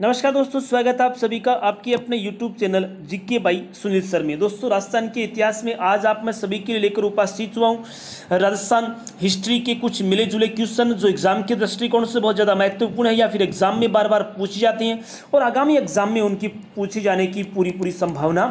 नमस्कार दोस्तों, स्वागत है आप सभी का आपके अपने YouTube channel GK by Sunil sir में। दोस्तों, राजस्थान के इतिहास में आज आप मैं सभी के लिए लेकर उपस्थित हुआ हूँ राजस्थान हिस्ट्री के कुछ मिले जुले क्वेश्चन जो एग्जाम के दृष्टिकोण से बहुत ज़्यादा महत्वपूर्ण है या फिर एग्जाम में बार बार पूछे जाते हैं और आगामी एग्जाम में उनकी पूछे जाने की पूरी संभावना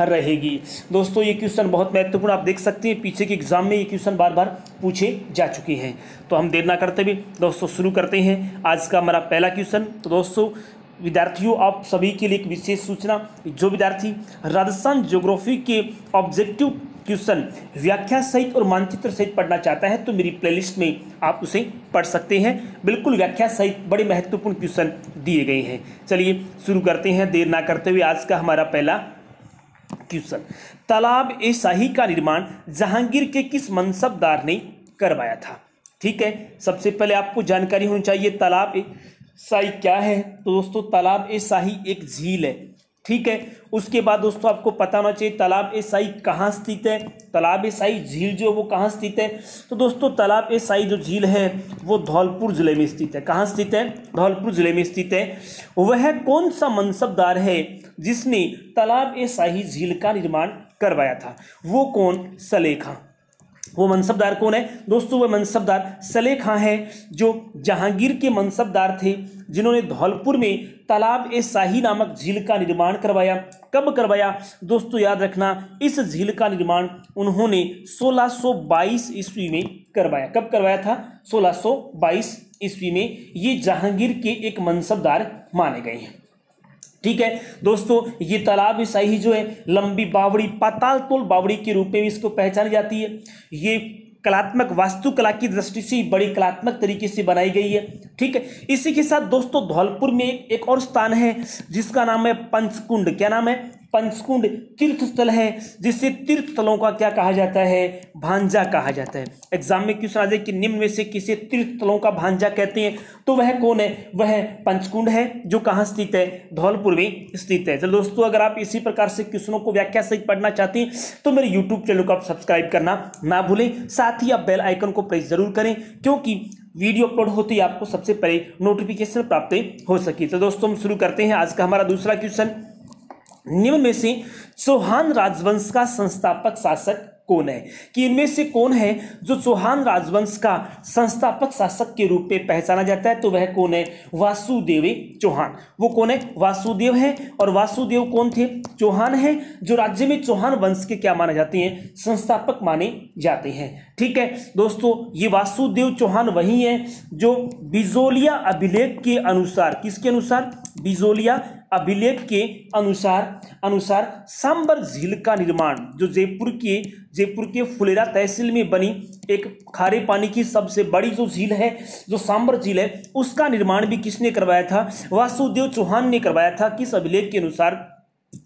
रहेगी। दोस्तों, ये क्वेश्चन बहुत महत्वपूर्ण, आप देख सकते हैं पीछे के एग्जाम में ये क्वेश्चन बार बार पूछे जा चुके हैं। तो हम देर ना करते हुए दोस्तों शुरू करते हैं आज का हमारा पहला क्वेश्चन। तो दोस्तों विद्यार्थियों, आप सभी के लिए एक विशेष सूचना, जो विद्यार्थी राजस्थान ज्योग्राफी के ऑब्जेक्टिव क्वेश्चन व्याख्या सहित और मानचित्र सहित पढ़ना चाहता है तो मेरी प्लेलिस्ट में आप उसे पढ़ सकते हैं। बिल्कुल व्याख्या सहित बड़े महत्वपूर्ण क्वेश्चन दिए गए हैं। चलिए शुरू करते हैं देर ना करते हुए आज का हमारा पहला क्वेश्चन। तालाब ए शाही का निर्माण जहांगीर के किस मनसबदार ने करवाया था? ठीक है, सबसे पहले आपको जानकारी होनी चाहिए तालाब ए शाही क्या है। तो दोस्तों तालाब ए शाही एक झील है, ठीक है। उसके बाद दोस्तों आपको पता होना चाहिए तालाब ए शाही कहाँ स्थित है। तालाब ए शाही झील जो वो कहाँ स्थित है? तो दोस्तों तालाब ए शाही जो झील है वो धौलपुर जिले में स्थित है। कहाँ स्थित है? धौलपुर जिले में स्थित है। वह कौन सा मनसबदार है जिसने तालाब ए शाही झील का निर्माण करवाया था? वो कौन? सलेह खां। वो मनसबदार कौन है दोस्तों? वह मनसबदार सलेह खां है जो जहांगीर के मनसबदार थे, जिन्होंने धौलपुर में तालाब ए शाही नामक झील का निर्माण करवाया। कब करवाया दोस्तों? याद रखना, इस झील का निर्माण उन्होंने 1622 ईस्वी में करवाया। कब करवाया था? 1622 ईस्वी में। ये जहांगीर के एक मनसबदार माने गए हैं, ठीक है। दोस्तों ये तालाब ए शाही जो है लंबी बावड़ी, पाताल तोल बावड़ी के रूप में भी इसको पहचानी जाती है। ये कलात्मक वास्तुकला की दृष्टि से बड़ी कलात्मक तरीके से बनाई गई है, ठीक है। इसी के साथ दोस्तों धौलपुर में एक और स्थान है जिसका नाम है पंचकुंड। क्या नाम है? पंचकुंड तीर्थ स्थल है, जिसे तीर्थ स्थलों का क्या कहा जाता है? भांजा कहा जाता है। एग्जाम में क्वेश्चन आ जाए कि निम्न में से किसे तीर्थ स्थलों का भांजा कहते हैं, तो वह कौन है? वह पंचकुंड है जो कहाँ स्थित है? धौलपुर में स्थित है। चलो दोस्तों, अगर आप इसी प्रकार से क्वेश्चनों को व्याख्या सहित पढ़ना चाहते हैं तो मेरे यूट्यूब चैनल को आप सब्सक्राइब करना ना भूलें। साथ ही आप बेल आइकन को प्रेस जरूर करें, क्योंकि वीडियो अपलोड होते ही आपको सबसे पहले नोटिफिकेशन प्राप्त हो सके। तो दोस्तों हम शुरू करते हैं आज का हमारा दूसरा क्वेश्चन। निम्न में से चौहान राजवंश का संस्थापक शासक कौन है? कि इनमें से कौन है जो चौहान राजवंश का संस्थापक शासक के रूप में पहचाना जाता है? तो वह कौन है? वासुदेव चौहान। वो कौन है? वासुदेव है। और वासुदेव कौन थे? चौहान है, जो राज्य में चौहान वंश के क्या माने जाते हैं? संस्थापक माने जाते हैं, ठीक है। दोस्तों ये वासुदेव चौहान वही है जो बिजोलिया अभिलेख के अनुसार, किसके अनुसार? बिजोलिया अभिलेख के अनुसार सांबर झील का निर्माण, जो जयपुर के फुलेरा तहसील में बनी एक खारे पानी की सबसे बड़ी जो झील है, जो सांबर झील है, उसका निर्माण भी किसने करवाया था? वासुदेव चौहान ने करवाया था। किस अभिलेख के अनुसार?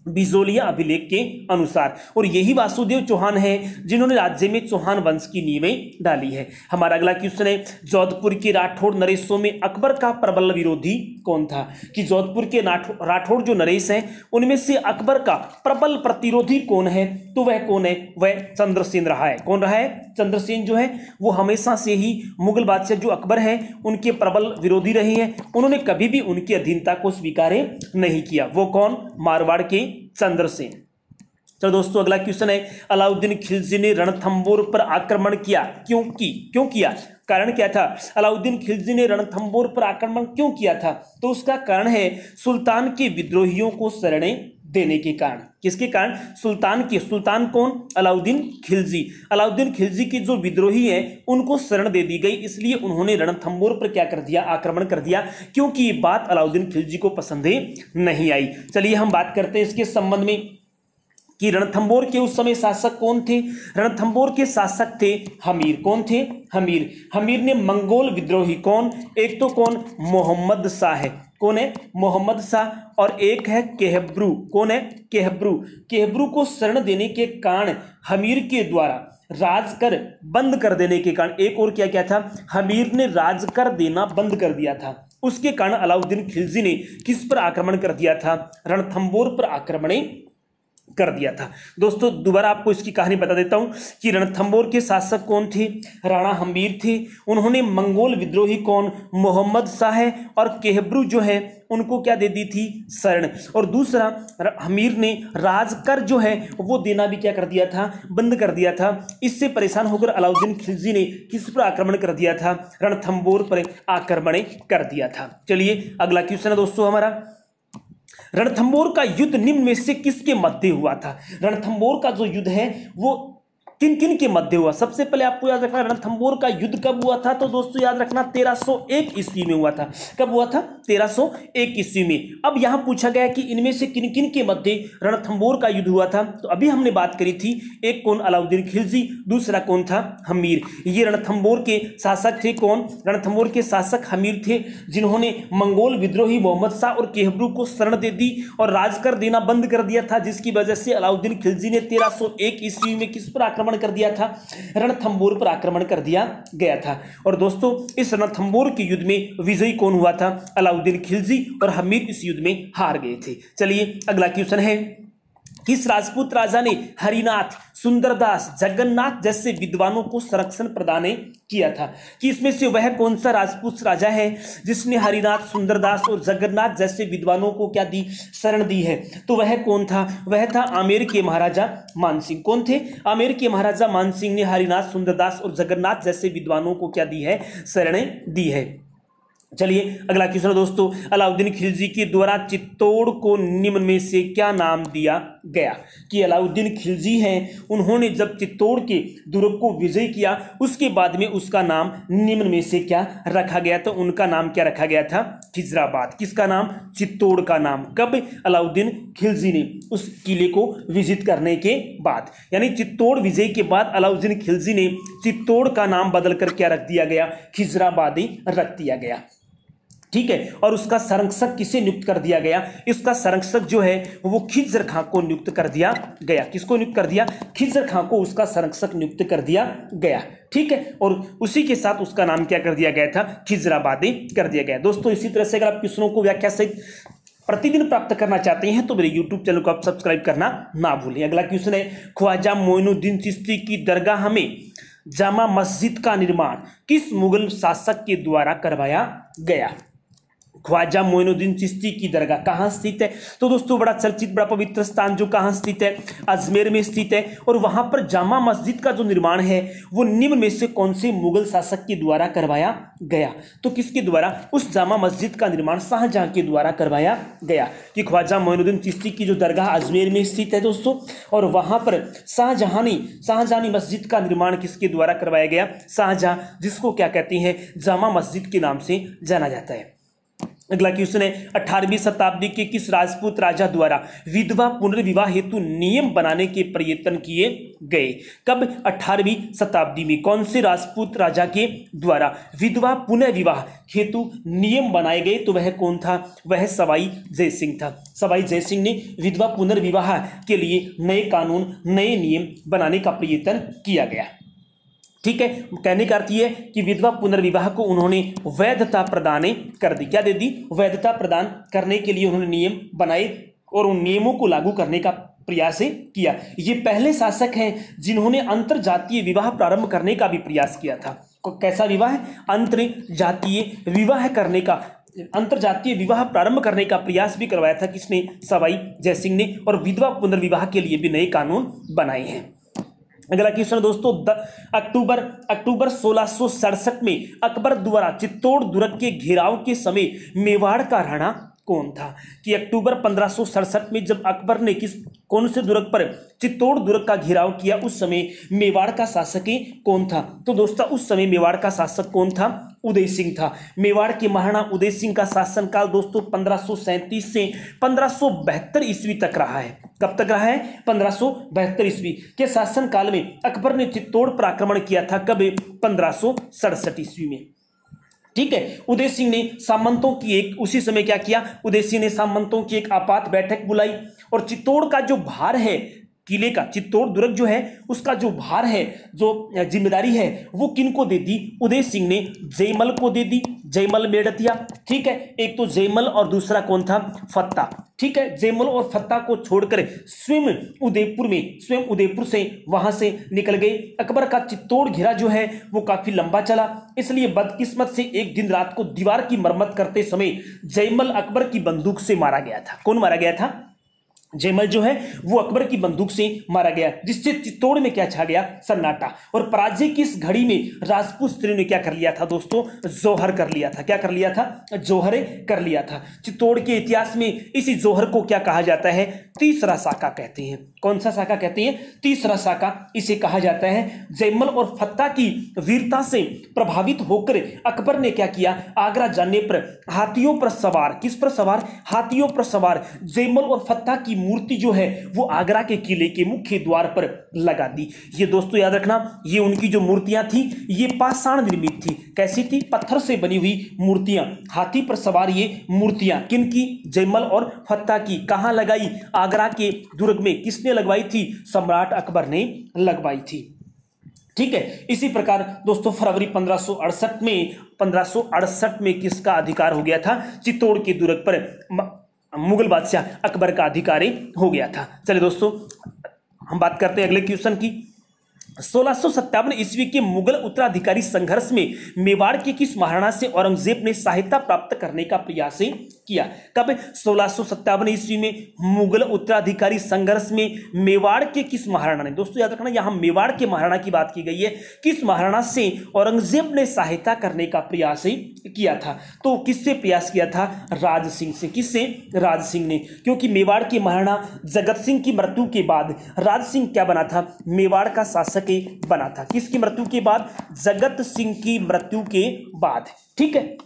बिजोलिया अभिलेख के अनुसार। और यही वासुदेव चौहान है जिन्होंने राज्य में चौहान वंश की नींवें डाली है। हमारा अगला क्वेश्चन है, जोधपुर के राठौड़ नरेशों में अकबर का प्रबल विरोधी कौन था? कि जोधपुर के राठौड़ जो नरेश हैं उनमें से अकबर का प्रबल प्रतिरोधी कौन है? तो वह कौन है? वह चंद्रसेन रहा है। कौन रहा है? चंद्रसेन जो है वो हमेशा से ही मुगल बादशाह जो अकबर है उनके प्रबल विरोधी रहे हैं। उन्होंने कभी भी उनकी अधीनता को स्वीकार नहीं किया। वो कौन? मारवाड़ के चंद्रसेन। चलो दोस्तों अगला क्वेश्चन है, अलाउद्दीन खिलजी ने रणथंबोर पर आक्रमण किया, क्यों किया? कारण क्या था? अलाउद्दीन खिलजी ने रणथंबोर पर आक्रमण क्यों किया था? तो उसका कारण है सुल्तान के विद्रोहियों को शरणें देने के कारण। किसके कारण? सुल्तान कौन? अलाउद्दीन खिलजी। अलाउद्दीन खिलजी के जो विद्रोही हैं उनको शरण दे दी गई, इसलिए उन्होंने रणथंबोर पर क्या कर दिया? आक्रमण कर दिया, क्योंकि ये बात अलाउद्दीन खिलजी को पसंद नहीं आई। चलिए हम बात करते हैं इसके संबंध में कि रणथंबोर के उस समय शासक कौन थे? रणथंबोर के शासक थे हमीर। कौन थे? हमीर ने मंगोल विद्रोही, कौन? एक तो कौन? मोहम्मद शाह है। कौन है? मोहम्मद शाह। और एक है केहब्रू। कौन है? केहब्रू को शरण देने के कारण हमीर के द्वारा राजकर बंद कर देने के कारण, एक और क्या था? हमीर ने राजकर देना बंद कर दिया था। उसके कारण अलाउद्दीन खिलजी ने किस पर आक्रमण कर दिया था? रणथंबोर पर आक्रमण कर दिया था। दोस्तों दोबारा आपको इसकी कहानी बता देता हूं कि रणथंबोर के शासक कौन थे, राणा हमीर थे। उन्होंने मंगोल विद्रोही कौन, मोहम्मद शाह और केहब्रू जो है उनको क्या दे दी थी, शरण। और दूसरा हमीर ने राजकर जो है वो देना भी क्या कर दिया था, बंद कर दिया था। इससे परेशान होकर अलाउद्दीन खिलजी ने किस पर आक्रमण कर दिया था, रणथंबोर पर आक्रमण कर दिया था। चलिए अगला क्वेश्चन है दोस्तों हमारा, रणथंबोर का युद्ध निम्न में से किसके मध्य हुआ था। रणथंबोर का जो युद्ध है वो किन किन के मध्य हुआ। सबसे पहले आपको याद रखना रणथंबोर का युद्ध कब हुआ था, तो दोस्तों याद रखना 1301 ईस्वी में हुआ था। कब हुआ था, 1301 ईस्वी में। अब यहां पूछा गया कि इनमें से किन किन के मध्य रणथंबोर का युद्ध हुआ था, तो अभी हमने बात करी थी, एक कौन, अलाउद्दीन खिलजी, दूसरा कौन था, हमीर। ये रणथंबोर के शासक थे कौन, रणथंबोर के शासक हमीर थे, जिन्होंने मंगोल विद्रोही मोहम्मद शाह और केहब्रू को शरण दे दी और राजकर देना बंद कर दिया था, जिसकी वजह से अलाउद्दीन खिलजी ने 1301 ईस्वी में किस पर आक्रमण कर दिया था, रणथंबोर पर आक्रमण कर दिया गया था। और दोस्तों इस रणथंबोर के युद्ध में विजयी कौन हुआ था, अलाउद्दीन खिलजी, और हमीर इस युद्ध में हार गए थे। चलिए अगला क्वेश्चन है, किस राजपूत राजा ने हरिनाथ, सुंदरदास, जगन्नाथ जैसे विद्वानों को संरक्षण प्रदान किया था, कि इसमें से वह कौन सा राजपूत राजा है जिसने हरिनाथ, सुंदरदास और जगन्नाथ जैसे विद्वानों को क्या दी, शरण दी है, तो वह कौन था, वह था आमेर के महाराजा मानसिंह। कौन थे, आमेर के महाराजा मानसिंह ने हरिनाथ, सुंदरदास और जगन्नाथ जैसे विद्वानों को क्या दी है, शरण दी है। चलिए अगला क्वेश्चन दोस्तों, अलाउद्दीन खिलजी के द्वारा चित्तौड़ को निम्न में से क्या नाम दिया गया, कि अलाउद्दीन खिलजी हैं, उन्होंने जब चित्तौड़ के दुर्ग को विजय किया उसके बाद में उसका नाम निम्न में से क्या रखा गया, तो उनका नाम क्या रखा गया था, खिजराबाद। किसका नाम, चित्तौड़ का नाम। कब, अलाउद्दीन खिलजी ने उस किले को विजिट करने के बाद, यानी चित्तौड़ विजय के बाद अलाउद्दीन खिलजी ने चित्तौड़ का नाम बदलकर क्या रख दिया गया, खिजराबादी रख दिया गया। ठीक है, और उसका संरक्षक किसे नियुक्त कर दिया गया, इसका संरक्षक जो है वो खिज्र खां को नियुक्त कर दिया गया। किसको नियुक्त कर दिया, खिज्र खां को उसका संरक्षक नियुक्त कर दिया गया। ठीक है, और उसी के साथ उसका नाम क्या कर दिया गया था, खिजराबादी कर दिया गया। दोस्तों इसी तरह से अगर आप क्वेश्चनों को व्याख्या सहित प्रतिदिन प्राप्त करना चाहते हैं तो मेरे YouTube चैनल को आप सब्सक्राइब करना ना भूलें। अगला क्वेश्चन है, ख्वाजा मोइनुद्दीन चिश्ती की दरगाह में जामा मस्जिद का निर्माण किस मुगल शासक के द्वारा करवाया गया। ख्वाजा मोइनुद्दीन चिश्ती की दरगाह कहाँ स्थित है, तो दोस्तों बड़ा चर्चित, बड़ा पवित्र स्थान जो कहाँ स्थित है, अजमेर में स्थित है। और वहां पर जामा मस्जिद का जो निर्माण है वो निम्न में से कौन से मुगल शासक के द्वारा करवाया गया, तो किसके द्वारा, उस जामा मस्जिद का निर्माण शाहजहां के द्वारा करवाया गया। कि ख्वाजा मोइनुद्दीन चिश्ती की जो दरगाह अजमेर में स्थित है दोस्तों, और वहां पर शाहजहानी मस्जिद का निर्माण किसके द्वारा करवाया गया, शाहजहां, जिसको क्या कहते हैं, जामा मस्जिद के नाम से जाना जाता है। अगला क्वेश्चन है, 18वीं शताब्दी के किस राजपूत राजा द्वारा विधवा पुनर्विवाह हेतु नियम बनाने के प्रयत्न किए गए। कब, 18वीं शताब्दी में कौन से राजपूत राजा के द्वारा विधवा पुनर्विवाह हेतु नियम बनाए गए, तो वह कौन था, वह सवाई जयसिंह था। सवाई जयसिंह ने विधवा पुनर्विवाह के लिए नए कानून, नए नियम बनाने का प्रयत्न किया गया। ठीक है, कहने का अर्थ यह है कि विधवा पुनर्विवाह को उन्होंने वैधता प्रदान कर दी। क्या दे दी, वैधता प्रदान करने के लिए उन्होंने नियम बनाए और उन नियमों को लागू करने का प्रयास किया। ये पहले शासक हैं जिन्होंने अंतरजातीय विवाह प्रारंभ करने का भी प्रयास किया था। कैसा विवाह, अंतरजातीय विवाह करने का, अंतरजातीय विवाह प्रारंभ करने का प्रयास भी करवाया था किसने, सवाई जयसिंह ने, और विधवा पुनर्विवाह के लिए भी नए कानून बनाए हैं। अगला क्वेश्चन दोस्तों, अक्टूबर 1667 में अकबर द्वारा चित्तौड़ दुर्ग के घेराव के समय मेवाड़ का राणा कौन था। कि अक्टूबर 1567 में जब अकबर ने कौन से दुर्ग पर, चित्तौड़ दुर्ग का घेराव किया, उस समय मेवाड़ का शासक कौन था, तो दोस्तों उस समय मेवाड़ का शासक कौन था, उदय सिंह था। मेवाड़ के महाराणा उदय सिंह का शासनकाल दोस्तों 1537 से 1572 ईस्वी तक रहा है। कब तक रहा है, 1572 ईस्वी के शासनकाल में अकबर ने चित्तौड़ पर आक्रमण किया था। कब, 1567 ईस्वी में। ठीक है, उदय सिंह ने सामंतों की एक, उसी समय क्या किया, उदय सिंह ने सामंतों की एक आपात बैठक बुलाई और चित्तौड़ का जो भार है किले का, चित्तौड़ दुर्ग जो है उसका जो भार है, जो जिम्मेदारी है, वो किन को दे दी? उदय सिंह ने जयमल को दे दी, जयमल मेड़तिया। ठीक है, एक तो जयमल और दूसरा कौन था? फत्ता। ठीक है, जयमल और फत्ता को छोड़कर स्वयं उदयपुर से वहां से निकल गए। अकबर का चित्तौड़ घेरा जो है वो काफी लंबा चला, इसलिए बदकिस्मत से एक दिन रात को दीवार की मरम्मत करते समय जयमल अकबर की बंदूक से मारा गया था। कौन मारा गया था? जयमल जो है वो अकबर की बंदूक से मारा गया, जिससे चित्तौड़ में क्या छा गया? सन्नाटा। और पराजय की इस घड़ी में राजपूत स्त्रियों ने क्या कर लिया था दोस्तों? जौहर कर लिया था। क्या कर लिया था? जौहरे कर लिया था। चित्तौड़ के इतिहास में इसी जौहर को क्या कहा जाता है? तीसरा साका कहते हैं। कौन सा साका कहते हैं? तीसरा साका इसे कहा जाता है। जयमल और फत्ता की वीरता से प्रभावित होकर अकबर ने क्या किया? आगरा जाने पर हाथियों पर सवार, किस पर सवार? हाथियों पर सवार जयमल और फत्ता की मूर्ति जो है वो आगरा के किले के मुख्य द्वार पर लगा दी। ये दोस्तों याद रखना, ये उनकी जो मूर्तियां थी ये पाषाण निर्मित थी। कैसी थी? पत्थर से बनी हुई मूर्तियां, हाथी पर सवार ये मूर्तियां किनकी? जयमल और फत्ता की। कहां लगाई? आगरा के दुर्ग में। किसने लगवाई थी? सम्राट अकबर ने लगवाई थी। ठीक है, इसी प्रकार दोस्तों फरवरी 1568 में किसका अधिकार हो गया था? चित्तौड़ के दुर्ग पर मुगल बादशाह अकबर का अधिकारी हो गया था। चलिए दोस्तों हम बात करते हैं अगले क्वेश्चन की। 1657 ईस्वी के मुगल उत्तराधिकारी संघर्ष में मेवाड़ के किस महाराणा से औरंगजेब ने सहायता प्राप्त करने का प्रयास किया? कब? 1657 ईस्वी में मुगल उत्तराधिकारी संघर्ष में मेवाड़ के किस महाराणा ने, दोस्तों याद रखना यहां मेवाड़ के महाराणा की बात की गई है, किस महाराणा से औरंगजेब ने सहायता करने का प्रयास किया था? तो किससे प्रयास किया था? राज सिंह से। किससे? राज सिंह ने। क्योंकि मेवाड़ के महाराणा जगत सिंह की मृत्यु के बाद राज सिंह क्या बना था? मेवाड़ का शासक बना था। किसकी मृत्यु के बाद? जगत सिंह की मृत्यु के बाद। ठीक है,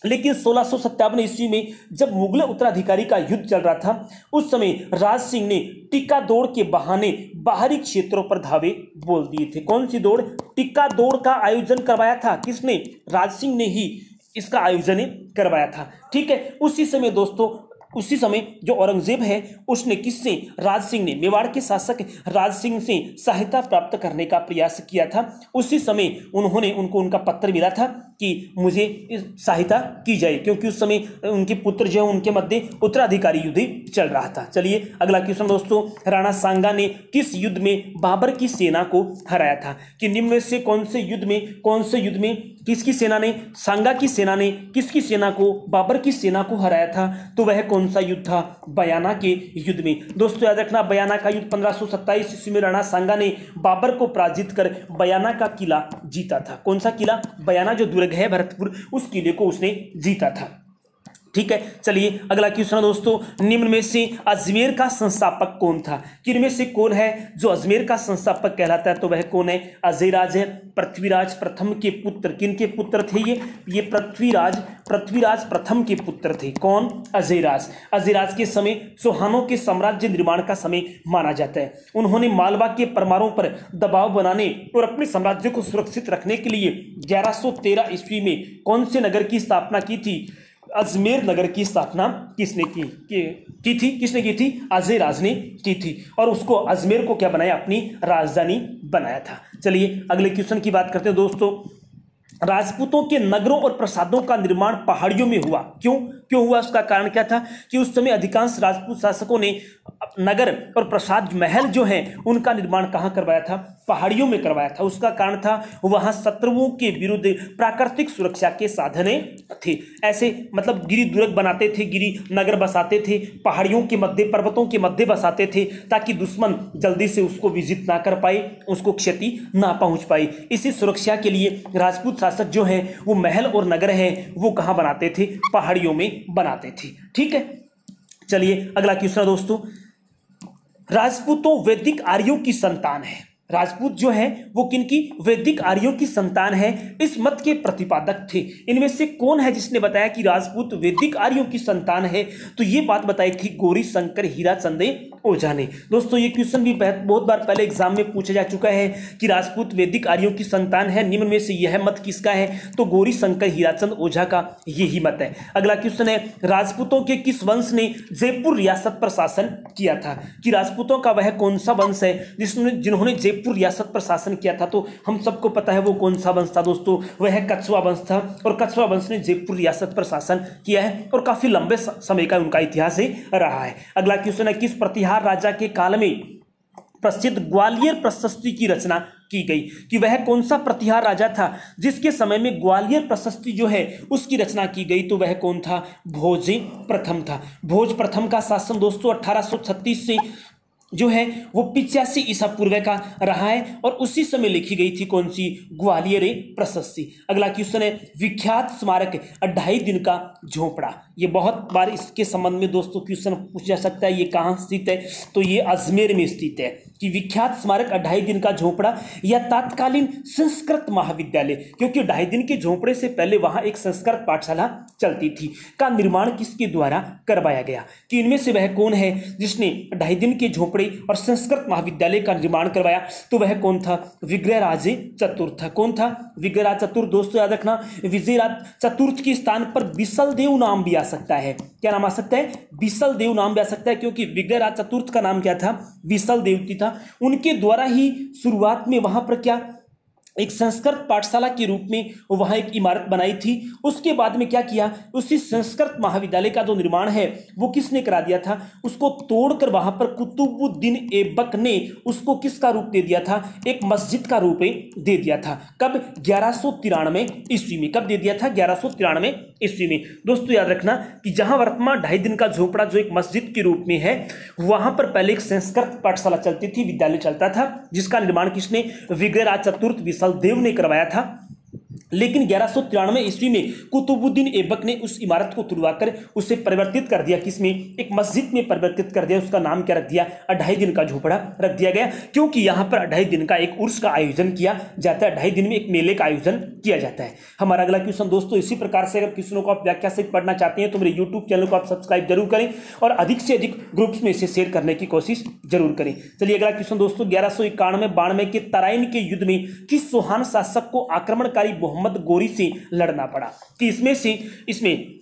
लेकिन 1657 ईस्वी में जब मुगल उत्तराधिकारी का युद्ध चल रहा था उस समय राज सिंह ने टिक्का दौड़ के बहाने बाहरी क्षेत्रों पर धावे बोल दिए थे। कौन सी दौड़? टिक्का दौड़ का आयोजन करवाया था। किसने? राज सिंह ने ही इसका आयोजन करवाया था। ठीक है, उसी समय जो औरंगजेब है उसने किससे? राज सिंह ने, मेवाड़ के शासक राज सिंह से सहायता प्राप्त करने का प्रयास किया था। उसी समय उनको उनका पत्र मिला था कि मुझे सहायता की जाए, क्योंकि उस समय उनके पुत्र जो है उनके मध्य उत्तराधिकारी युद्ध चल रहा था। चलिए अगला क्वेश्चन दोस्तों, राणा सांगा ने किस युद्ध में बाबर की सेना को हराया था? कि निम्न में से कौन से युद्ध में किसकी सेना ने? सांगा की सेना ने किसकी सेना को? बाबर की सेना को हराया था। तो वह कौन सा युद्ध था? बयाना के युद्ध में। दोस्तों याद रखना, बयाना का युद्ध 1527 ईस्वी में राणा सांगा ने बाबर को पराजित कर बयाना का किला जीता था। कौन सा किला? बयाना जो दुर्ग है भरतपुर, उस किले को उसने जीता था। ठीक है, चलिए अगला क्वेश्चन दोस्तों, निम्न में से अजमेर का संस्थापक कौन था? किन में से कौन है जो अजमेर का संस्थापक कहलाता है? तो वह कौन है? अजयराज है। पृथ्वीराज प्रथम के पुत्र। किन के पुत्र थे ये पृथ्वीराज प्रथम के पुत्र थे। कौन? अजयराज के समय चौहानों के साम्राज्य निर्माण का समय माना जाता है। उन्होंने मालवा के परमारों पर दबाव बनाने और अपने साम्राज्य को सुरक्षित रखने के लिए 1113 ईस्वी में कौन से नगर की स्थापना की थी? अजमेर नगर की स्थापना किसने की थी? अजयराज ने की थी, और उसको अजमेर को क्या बनाया? अपनी राजधानी बनाया था। चलिए अगले क्वेश्चन की बात करते हैं दोस्तों। राजपूतों के नगरों और प्रासादों का निर्माण पहाड़ियों में हुआ। क्यों हुआ? उसका कारण क्या था? कि उस समय अधिकांश राजपूत शासकों ने नगर और प्रासाद महल जो हैं उनका निर्माण कहाँ करवाया था? पहाड़ियों में करवाया था। उसका कारण था वहां शत्रुओं के विरुद्ध प्राकृतिक सुरक्षा के साधन थे। ऐसे मतलब गिरी दुर्ग बनाते थे, गिरी नगर बसाते थे, पहाड़ियों के मध्य, पर्वतों के मध्य बसाते थे, ताकि दुश्मन जल्दी से उसको विजिट ना कर पाए, उसको क्षति ना पहुंच पाए। इसी सुरक्षा के लिए राजपूत शासक जो है वो महल और नगर है वो कहाँ बनाते थे? पहाड़ियों में बनाते थे। ठीक है, चलिए अगला क्वेश्चन दोस्तों, राजपूतों वैदिक आर्यों की संतान है। राजपूत जो है वो किनकी, वैदिक आर्यों की संतान है, इस मत के प्रतिपादक थे। इनमें से कौन है जिसने बताया कि राजपूत वैदिक आर्यों की संतान है? तो ये बात बताई थी गौरी शंकर हीराचंद ओझा ने। दोस्तों ये क्वेश्चन भी बहुत बार पहले एग्जाम में पूछा जा चुका है कि राजपूत वैदिक आर्यों की संतान है, निम्न में से यह मत किसका है? तो गौरी शंकर हीराचंद ओझा का यही मत है। अगला क्वेश्चन है, राजपूतों के किस वंश ने जयपुर रियासत पर शासन किया था? कि राजपूतों का वह कौन सा वंश है जिन्होंने जयपुर रियासत पर शासन किया था? तो हम सबको पता है वो कौन सा वंश था दोस्तों, वह कछवा वंश था, और कछवा वंश ने जयपुर रियासत पर शासन किया है और काफी लंबे समय का उनका इतिहास रहा है। अगला क्वेश्चन है, किस प्रतिहार राजा के काल में प्रसिद्ध ग्वालियर प्रशस्ति की रचना की गई? कि वह कौन सा प्रतिहार राजा था जिसके समय में ग्वालियर प्रशस्ति जो है उसकी रचना की गई? तो वह कौन था? भोज प्रथम था। भोज प्रथम का शासन दोस्तों 1836 से जो है वो 85 ईसा पूर्व का रहा है और उसी समय लिखी गई थी कौन सी? ग्वालियर प्रशस्ति। अगला क्वेश्चन है, विख्यात स्मारक 2.5 दिन का झोपड़ा। ये बहुत बार इसके संबंध में दोस्तों क्वेश्चन पूछा जा सकता है, ये कहाँ स्थित है? तो ये अजमेर में स्थित है। कि विख्यात स्मारक 2.5 दिन का झोपड़ा या तत्कालीन संस्कृत महाविद्यालय, क्योंकि 2.5 दिन के झोपड़े से पहले वहां एक संस्कृत पाठशाला चलती थी, का निर्माण किसके द्वारा करवाया गया? कि इनमें से वह कौन है जिसने 2.5 दिन के झोपड़े और संस्कृत महाविद्यालय का निर्माण करवाया? तो वह कौन था? विग्रहराज चतुर्थ। कौन था? विग्रहराज चतुर्थ। दोस्तों याद रखना, विजयराज चतुर्थ के स्थान पर बिसलदेव नाम भी आ सकता है। क्या नाम आ सकता है? बिसलदेव नाम भी आ सकता है, क्योंकि विग्रहराज चतुर्थ का नाम क्या था? बिसलदेव था। उनके द्वारा ही शुरुआत में वहां पर क्या एक संस्कृत पाठशाला के रूप में वहां एक इमारत बनाई थी। उसके बाद में क्या किया? उसी संस्कृत महाविद्यालय का जो निर्माण है वो किसने करा दिया था? उसको तोड़कर वहां पर कुतुबुद्दीन ऐबक ने उसको किसका रूप दे दिया था? एक मस्जिद का रूप दे दिया था। कब? 1193 ईस्वी में। कब दे दिया था? 1193 ईस्वी में। दोस्तों याद रखना कि जहां वर्तमान 2.5 दिन का झोपड़ा जो एक मस्जिद के रूप में है, वहां पर पहले एक संस्कृत पाठशाला चलती थी, विद्यालय चलता था, जिसका निर्माण किसने? विग्रहराज चतुर्थ देव ने करवाया था। लेकिन 1193 ईस्वी में कुतुबुद्दीन ऐबक ने उस इमारत को तुड़वाकर उसे परिवर्तित कर दिया, किसमें? एक मस्जिद में परिवर्तित कर दिया। उसका नाम क्या रख दिया? 2.5 दिन का झोपड़ा रख दिया गया, क्योंकि यहां पर 2.5 दिन का एक उर्स का आयोजन किया जाता है। 2.5 दिन में एक मेले का आयोजन किया जाता है। हमारा अगला क्वेश्चन दोस्तों इसी प्रकार से, अगर क्वेश्चनों को आप व्याख्या सहित पढ़ना चाहते हैं तो मेरे यूट्यूब चैनल को आप सब्सक्राइब जरूर करें और अधिक से अधिक ग्रुप्स में इसे शेयर करने की कोशिश जरूर करें। चलिए अगला क्वेश्चन दोस्तों, 1191-92 के तराइन के युद्ध में किस चौहान शासक को आक्रमणकारी मोहम्मद गोरी से लड़ना पड़ा? कि इसमें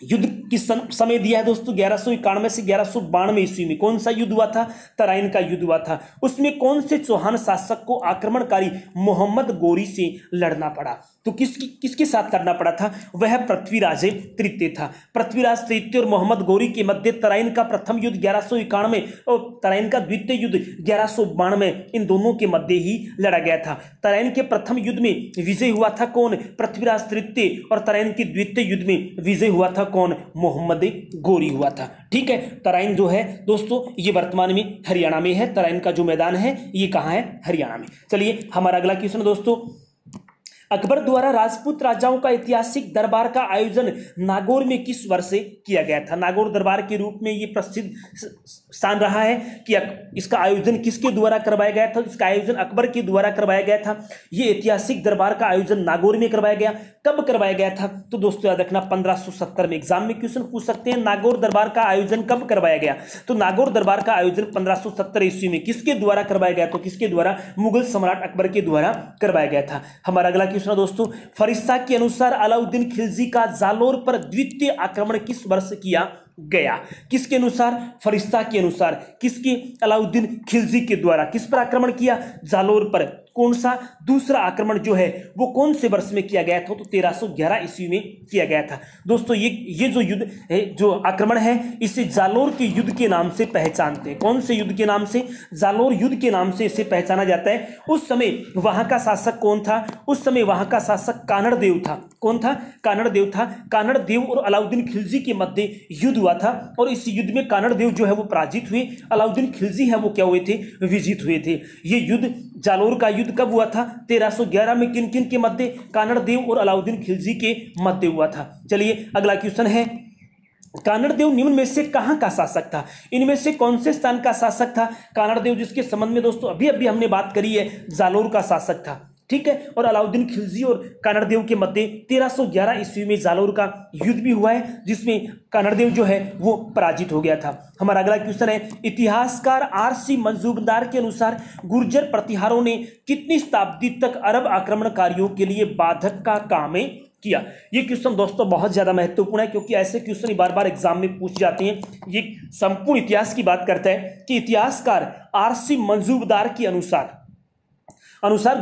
युद्ध किस समय दिया है दोस्तों? 1191 से 1192 ईस्वी में। कौन सा युद्ध हुआ था? तराइन का युद्ध हुआ था। उसमें कौन से चौहान शासक को आक्रमणकारी मोहम्मद गोरी से लड़ना पड़ा? तो किसके साथ करना पड़ा था? वह पृथ्वीराज तृतीय था। पृथ्वीराज तृतीय और मोहम्मद गोरी के मध्य तराइन का प्रथम युद्ध 1191 और तराइन का द्वितीय युद्ध 1192, इन दोनों के मध्य ही लड़ा गया था। तराइन के प्रथम युद्ध में विजय हुआ था कौन? पृथ्वीराज तृतीय। और तराइन के द्वितीय युद्ध में विजय हुआ था कौन? मोहम्मद गोरी हुआ था। ठीक है, तराइन जो है दोस्तों ये वर्तमान में हरियाणा में है। तराइन का जो मैदान है ये कहाँ है? हरियाणा में। चलिए हमारा अगला क्वेश्चन दोस्तों, अकबर द्वारा राजपूत राजाओं का ऐतिहासिक दरबार का आयोजन नागौर में किस वर्ष से किया गया था? नागौर दरबार के रूप में ये प्रसिद्ध स्थान रहा है कि इसका आयोजन किसके द्वारा करवाया गया था? इसका आयोजन अकबर के द्वारा करवाया गया था। ये ऐतिहासिक दरबार का आयोजन नागौर में करवाया गया। कब करवाया गया था? तो दोस्तों याद रखना 1570 में। एग्जाम में क्वेश्चन पूछ सकते हैं नागौर दरबार का आयोजन कब करवाया गया? तो नागौर दरबार का आयोजन 1570 ईस्वी में किसके द्वारा करवाया गया? तो किसके द्वारा? मुगल सम्राट अकबर के द्वारा करवाया गया था। हमारा अगला क्वेश्चन दोस्तों, फरिश्ता के अनुसार अलाउद्दीन खिलजी का जालोर पर द्वितीय आक्रमण किस वर्ष किया गया? किसके अनुसार? फरिश्ता के अनुसार। किसके? अलाउद्दीन खिलजी के द्वारा किस पर आक्रमण किया? जालोर पर। कौन सा? दूसरा आक्रमण जो है वो कौन से वर्ष में किया गया था? तो 1311 ईस्वी में किया गया था। दोस्तों ये जो युद्ध है, जो आक्रमण है, इसे जालोर के युद्ध के नाम से पहचानते हैं। कौन से युद्ध के नाम से? जालोर युद्ध के नाम से इसे पहचाना जाता है। उस समय वहां का शासक कौन था? उस समय वहां का शासक कानड़ देव था। कौन था? कानड़ देव था। कानड़ देव और अलाउद्दीन खिलजी के मध्य युद्ध हुआ था और इस युद्ध में कानड़ देव जो है वो पराजित हुए, अलाउद्दीन खिलजी है वो क्या हुए थे? विजित हुए थे। ये युद्ध, जालोर का युद्ध कब हुआ था? 1311 में। किन किन के मध्य? कानड़ देव और अलाउद्दीन खिलजी के मध्य हुआ था। चलिए अगला क्वेश्चन है, कानड़देव निम्न में से कहां का शासक था? इनमें से कौन से स्थान का शासक था कानड़देव, जिसके संबंध में दोस्तों अभी अभी हमने बात करी है, जालोर का शासक था। ठीक है, और अलाउद्दीन खिलजी और कानड़देव के मध्य 1311 ईस्वी में जालोर का युद्ध भी हुआ है, जिसमें कानड़देव जो है वो पराजित हो गया था। हमारा अगला क्वेश्चन है, इतिहासकार आर.सी. मजूमदार के अनुसार गुर्जर प्रतिहारों ने कितनी शताब्दी तक अरब आक्रमणकारियों के लिए बाधक का काम किया? ये क्वेश्चन दोस्तों बहुत ज्यादा महत्वपूर्ण है, क्योंकि ऐसे क्वेश्चन बार बार एग्जाम में पूछ जाते हैं। ये संपूर्ण इतिहास की बात करता है कि इतिहासकार आर.सी. मजूमदार के अनुसार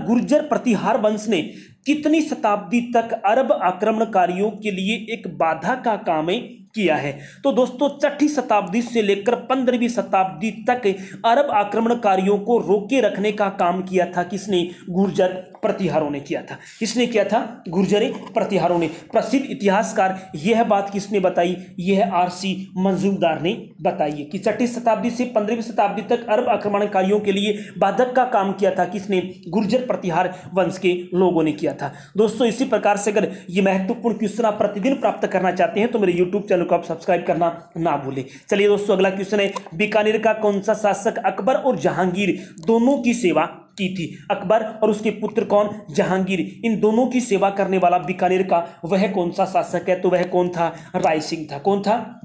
गुर्जर प्रतिहार वंश ने कितनी शताब्दी तक अरब आक्रमणकारियों के लिए एक बाधा का काम किया है? तो दोस्तों 6ठी शताब्दी से लेकर 15वीं शताब्दी तक अरब आक्रमणकारियों को रोके रखने का काम किया था किसने? गुर्जर प्रतिहारों ने किया था। किसने किया था? गुर्जर प्रतिहारों ने। प्रसिद्ध इतिहासकार यह बात किसने बताई? यह आर.सी. मजूमदार ने बताई है कि 6ठी शताब्दी से 15वीं शताब्दी तक अरब आक्रमणकारियों के लिए बाधक का काम किया था किसने? गुर्जर प्रतिहार वंश के लोगों ने किया था। दोस्तों इसी प्रकार से अगर ये महत्वपूर्ण क्वेश्चन आप प्रतिदिन प्राप्त करना चाहते हैं तो मेरे यूट्यूब चैनल को आप सब्सक्राइब करना ना भूलें। चलिए दोस्तों अगला क्वेश्चन है, बीकानेर का कौन सा शासक अकबर और जहांगीर दोनों की सेवा की थी? अकबर और उसके पुत्र कौन? जहांगीर। इन दोनों की सेवा करने वाला बीकानेर का वह कौन सा शासक है? तो वह कौन था? राय सिंह था। कौन था?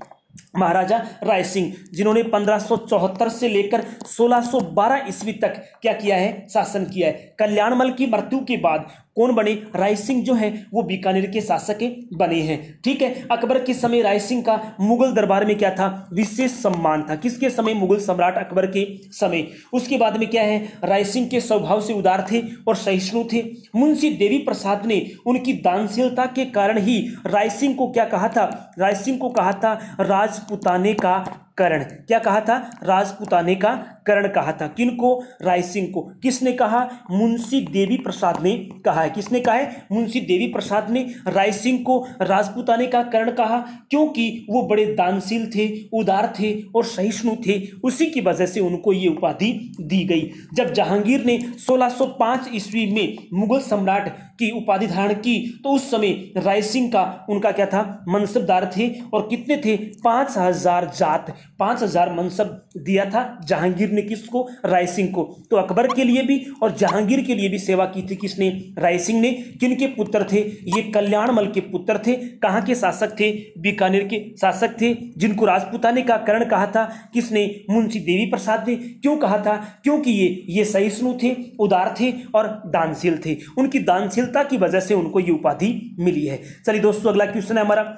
महाराजा राय सिंह, जिन्होंने 1574 से लेकर 1612 ईस्वी तक क्या किया है? शासन किया है। कल्याणमल की मृत्यु के बाद कौन बने? राय सिंह जो है वो बीकानेर के शासक बने हैं। ठीक है, अकबर के समय राय सिंह का मुगल दरबार में क्या था? विशेष सम्मान था। किसके समय? मुगल सम्राट अकबर के समय। उसके बाद में क्या है? राय सिंह के स्वभाव से उदार थे और सहिष्णु थे। मुंशी देवी प्रसाद ने उनकी दानशीलता के कारण ही राय सिंह को क्या कहा था? राय सिंह को कहा था राजपुताने का कर्ण। क्या कहा था? राजपुताने का कर्ण कहा था। किनको? राय सिंह को। किसने कहा? मुंशी देवी प्रसाद ने कहा है। किसने कहा है? मुंशी देवी प्रसाद ने राय सिंह को राजपुताने का कर्ण कहा, क्योंकि वो बड़े दानशील थे, उदार थे और सहिष्णु थे। उसी की वजह से उनको ये उपाधि दी गई। जब जहांगीर ने 1605 ईस्वी में मुगल सम्राट की उपाधि धारण की तो उस समय राय सिंह का उनका क्या था? मनसबदार थे। और कितने थे? 5000 जात, 5000 मनसब दिया था जहांगीर ने। किसको? राय सिंह को। तो अकबर के लिए भी और जहांगीर के लिए भी सेवा की थी किसने? राय सिंह ने। किनके पुत्र थे ये? कल्याणमल के पुत्र थे। कहां के शासक थे? बीकानेर के शासक थे, जिनको राजपुताने का कर्ण कहा था किसने? मुंशी देवी प्रसाद ने। क्यों कहा था? क्योंकि ये सहिष्णु थे, उदार थे और दानशील थे। उनकी दानशीलता की वजह से उनको ये उपाधि मिली है। चलिए दोस्तों अगला क्वेश्चन है हमारा,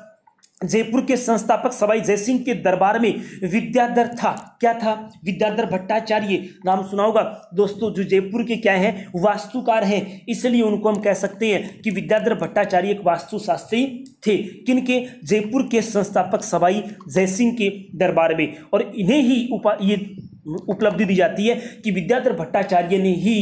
जयपुर के संस्थापक सवाई जयसिंह के दरबार में विद्याधर था। क्या था? विद्याधर भट्टाचार्य नाम सुना होगा दोस्तों। जो जयपुर के क्या है? वास्तुकार हैं, इसलिए उनको हम कह सकते हैं कि विद्याधर भट्टाचार्य एक वास्तुशास्त्री थे। किनके? जयपुर के संस्थापक सवाई जयसिंह के दरबार में। और इन्हें ही ये उपलब्धि दी जाती है कि विद्याधर भट्टाचार्य ने ही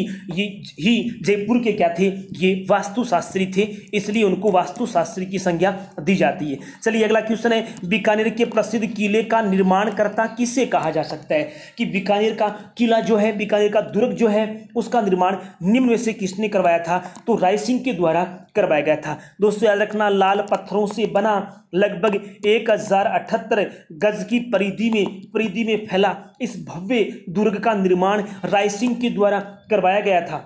जयपुर के क्या थे? ये वास्तुशास्त्री थे, इसलिए उनको वास्तुशास्त्री की संज्ञा दी जाती है। चलिए अगला क्वेश्चन है, बीकानेर के प्रसिद्ध किले का निर्माणकर्ता किसे कहा जा सकता है? कि बीकानेर का किला जो है, बीकानेर का दुर्ग जो है, उसका निर्माण निम्न में से किसने करवाया था? तो राय सिंह के द्वारा करवाया गया था। दोस्तों याद रखना, लाल पत्थरों से बना लगभग 1078 गज की परिधि में फैला इस भव्य दुर्ग का निर्माण राय सिंह के द्वारा करवाया गया था।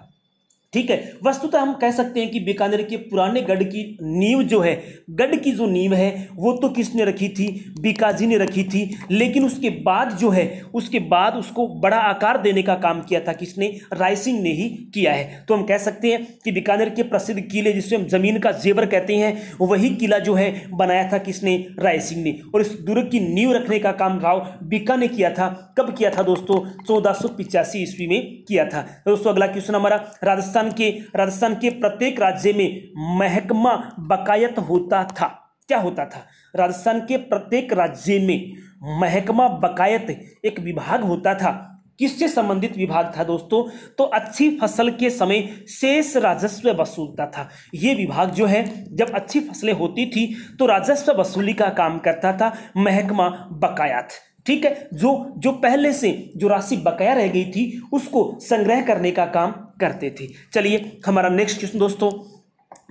ठीक है, वस्तुतः हम कह सकते हैं कि बीकानेर के पुराने गढ़ की नींव जो है, गढ़ की जो नींव है वो तो किसने रखी थी? बीकाजी ने रखी थी। लेकिन उसके बाद जो है, उसके बाद उसको बड़ा आकार देने का काम किया था किसने? राय सिंह ने ही किया है। तो हम कह सकते हैं कि बीकानेर के प्रसिद्ध किले, जिसे हम जमीन का जेवर कहते हैं, वही किला जो है बनाया था किसने? राय सिंह ने। और इस दुर्ग की नींव रखने का काम राव बीका ने किया था। कब किया था दोस्तों? 1485 ईस्वी में किया था। दोस्तों अगला क्वेश्चन हमारा, राजस्थान के प्रत्येक राज्य में महकमा बकायत होता था। क्या होता था? राजस्थान के प्रत्येक राज्य में महकमा बकायत एक विभाग होता था। किससे संबंधित विभाग था दोस्तों? तो अच्छी फसल के समय शेष राजस्व वसूलता था। यह विभाग जो है, जब अच्छी फसलें होती थी तो राजस्व वसूली का काम करता था महकमा बकायत। ठीक है, जो पहले से जो राशि बकाया रह गई थी उसको संग्रह करने का काम करते थे। चलिए हमारा नेक्स्ट क्वेश्चन दोस्तों,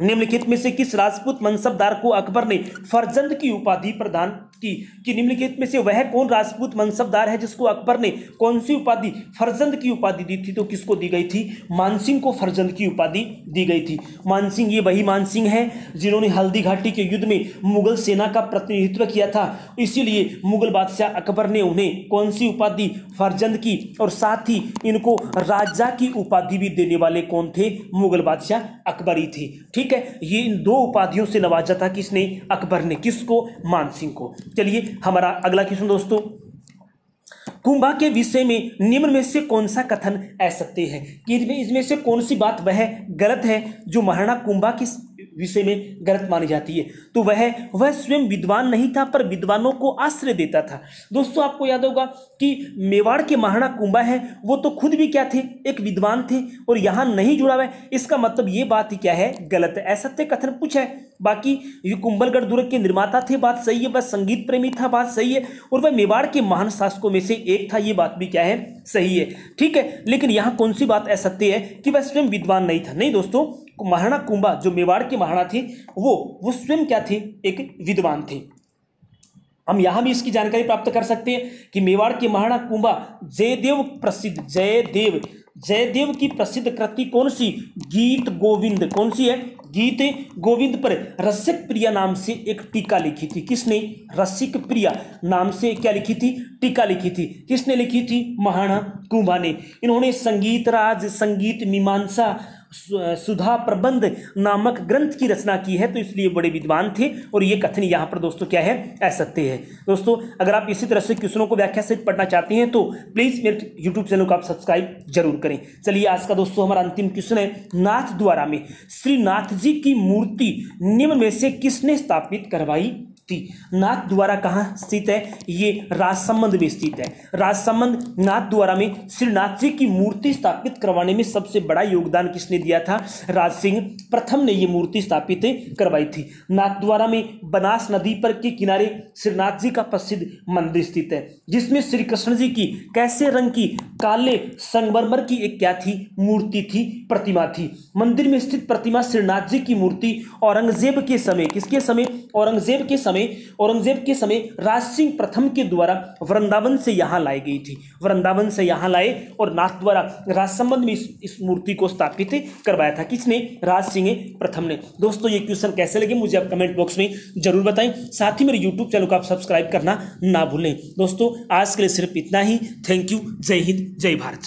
निम्नलिखित में से किस राजपूत मनसबदार को अकबर ने फरजंद की उपाधि प्रदान थी कि निम्नलिखित में से वह कौन राजपूत मनसबदार है जिसको अकबर ने कौन सी उपाधि फरजंद की उपाधि दी थी? तो किसको दी गई थी? मानसिंह को फरजंद की उपाधि दी गई थी। मानसिंह, ये वही मानसिंह है जिन्होंने हल्दी घाटी के युद्ध में मुगल सेना का प्रतिनिधित्व किया था, इसीलिए मुगल बादशाह अकबर ने उन्हें कौन सी उपाधि? फरजंद की, और साथ ही इनको राजा की उपाधि भी देने वाले कौन थे? मुगल बादशाह अकबर ही थे। ठीक है, ये इन दो उपाधियों से नवाजा था किसने? अकबर ने। किसको? मानसिंह को। चलिए हमारा अगला क्वेश्चन दोस्तों, कुंभा के विषय में निम्न में से कौन सा कथन असत्य है? कि इसमें से कौन सी बात वह गलत है जो महाराणा कुंभा के विषय में गलत मानी जाती है? तो वह स्वयं विद्वान नहीं था पर विद्वानों को आश्रय देता था। दोस्तों आपको याद होगा कि मेवाड़ के महाराणा कुंभा है वो तो खुद भी क्या थे? एक विद्वान थे, और यहाँ नहीं जुड़ा हुआ है, इसका मतलब ये बात ही क्या है? गलत है। असत्य कथन पूछा है। बाकी ये कुंभलगढ़ दुर्ग के निर्माता थे, बात सही है। वह संगीत प्रेमी था, बात सही है। और वह मेवाड़ के महान शासकों में से एक था, ये बात भी क्या है? सही है। ठीक है, लेकिन यहाँ कौन सी बात असत्य है? कि वह स्वयं विद्वान नहीं था। नहीं दोस्तों, महाराणा कुंभा जो मेवाड़ के महाराणा थे वो स्वयं क्या थे? एक विद्वान थे। हम यहां भी इसकी जानकारी प्राप्त कर सकते हैं कि मेवाड़ के महाराणा कुंभा जयदेव प्रसिद्ध, जयदेव की प्रसिद्ध कृति कौन सी? गीत गोविंद। कौन सी है? गीत गोविंद पर रसिक प्रिया नाम से एक टीका लिखी थी। किसने? रसिक प्रिया नाम से क्या लिखी थी? टीका लिखी थी। किसने लिखी थी? महाराणा कुंभा ने। इन्होंने संगीत राज, संगीत मीमांसा, सुधा प्रबंध नामक ग्रंथ की रचना की है, तो इसलिए बड़े विद्वान थे। और ये कथन यहाँ पर दोस्तों क्या है? असत्य है। दोस्तों अगर आप इसी तरह से क्वेश्चनों को व्याख्या सहित पढ़ना चाहते हैं तो प्लीज मेरे यूट्यूब चैनल को आप सब्सक्राइब जरूर करें। चलिए आज का दोस्तों हमारा अंतिम क्वेश्चन है, नाथ द्वारा में श्रीनाथ जी की मूर्ति निम्न में से किसने स्थापित करवाई थी? नाथ द्वारा कहाँ स्थित है? ये राजसमंद में स्थित है। राजसमंद नाथ द्वारा में श्रीनाथ जी की मूर्ति स्थापित करवाने में सबसे बड़ा योगदान किसने दिया था? राज सिंह प्रथम ने ये मूर्ति स्थापित करवाई थी। नाथ द्वारा में बनास नदी पर के किनारे श्रीनाथ जी का प्रसिद्ध मंदिर स्थित है, जिसमें श्री कृष्ण जी की कैसे रंग की? काले संगमरमर की एक क्या थी? मूर्ति थी, प्रतिमा थी। मंदिर में स्थित प्रतिमा श्रीनाथ जी की मूर्ति औरंगजेब के समय, किसके समय? औरंगजेब के समय राज सिंह प्रथम के द्वारा वृंदावन से यहां लाई गई थी। वृंदावन से यहां लाए और नाथ द्वारा राजसमंद में इस मूर्ति को स्थापित करवाया था। किसने? राज सिंह प्रथम ने। दोस्तों ये क्वेश्चन कैसे लगे मुझे आप कमेंट बॉक्स में जरूर बताएं। साथ ही मेरे यूट्यूब चैनल को आप सब्सक्राइब करना ना भूलें। दोस्तों आज के लिए सिर्फ इतना ही। Thank you. जय हिंद, जय भारत।